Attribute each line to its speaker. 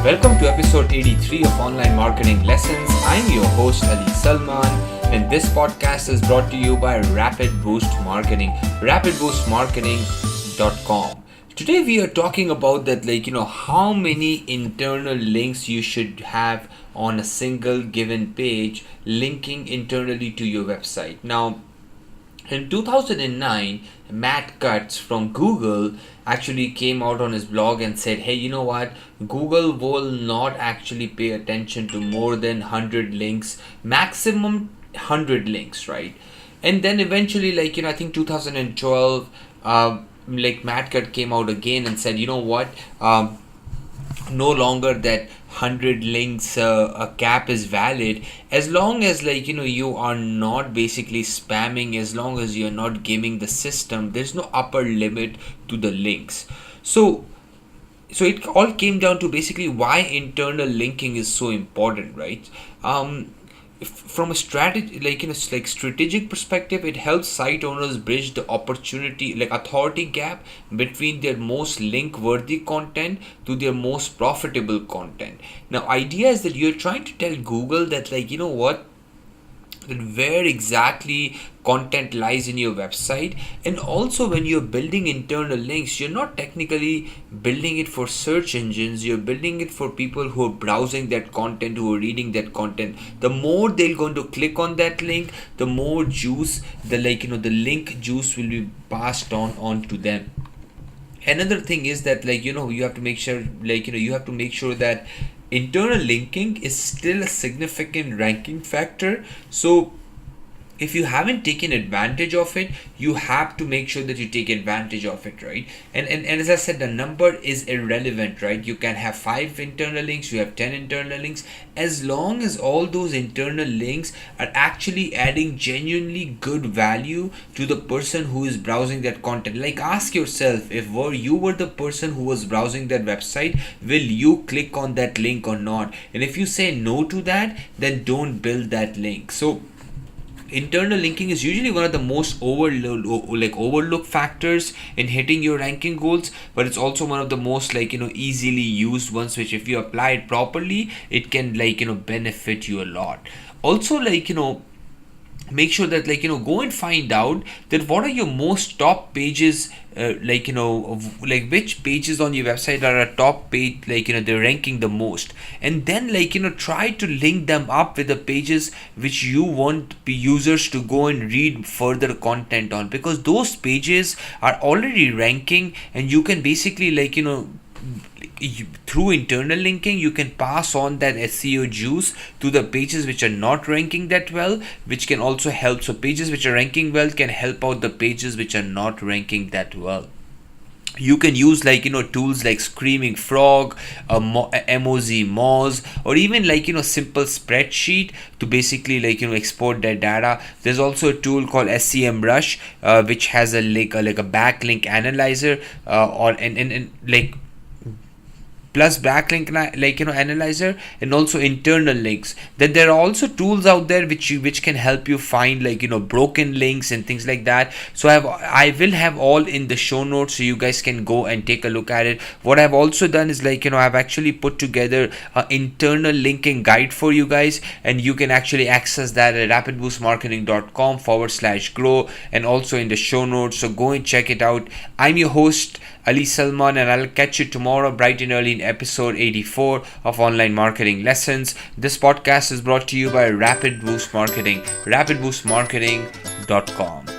Speaker 1: Welcome to episode 83 of Online Marketing Lessons. I'm your host Ali Salman, and this podcast is brought to you by Rapid Boost Marketing, rapidboostmarketing.com. Today we are talking about that, how many internal links you should have on a single given page linking internally to your website. Now, in 2009, Matt Cutts from Google actually came out on his blog and said, hey, you know what? Google will not actually pay attention to more than 100 links, maximum 100 links, right? And then eventually, I think 2012, Matt Cutts came out again and said, you know what? No longer that 100 links a cap is valid, as long as you are not basically spamming, as long as you're not giving the system, there's no upper limit to the links. So it all came down to basically why internal linking is so important, right? From a strategy, strategic perspective, it helps site owners bridge the authority gap between their most link worthy content to their most profitable content. Now, idea is that you're trying to tell Google that, that where exactly content lies in your website. And also, when you're building internal links, you're not technically building it for search engines, you're building it for people who are browsing that content, who are reading that content. The more they're going to click on that link, the more juice, the link juice will be passed on to them. Another thing is that you have to make sure that internal linking is still a significant ranking factor. So if you haven't taken advantage of it, you have to make sure that you take advantage of it, right? And as I said, the number is irrelevant, right? You can have 5 internal links, you have 10 internal links, as long as all those internal links are actually adding genuinely good value to the person who is browsing that content. Ask yourself, if you were the person who was browsing that website, will you click on that link or not? And if you say no to that, then don't build that link. So internal linking is usually one of the most overlooked factors in hitting your ranking goals, but it's also one of the most easily used ones, which if you apply it properly, it can benefit you a lot. Also, make sure that go and find out that what are your most top pages, which pages on your website are a top page, they're ranking the most, and then try to link them up with the pages which you want users to go and read further content on, because those pages are already ranking, and you can basically through internal linking, you can pass on that SEO juice to the pages which are not ranking that well, which can also help. So pages which are ranking well can help out the pages which are not ranking that well. You can use tools like Screaming Frog, Moz, or even simple spreadsheet to basically export that data. There's also a tool called SEMrush, which has a backlink analyzer, plus backlink analyzer, and also internal links. Then there are also tools out there which can help you find broken links and things like that. So I will have all in the show notes, so you guys can go and take a look at it. What I've also done is I've actually put together an internal linking guide for you guys, and you can actually access that at rapidboostmarketing.com/grow, and also in the show notes. So go and check it out. I'm your host Ali Salman, and I'll catch you tomorrow bright and early in episode 84 of Online Marketing Lessons. This podcast is brought to you by Rapid Boost Marketing, rapidboostmarketing.com.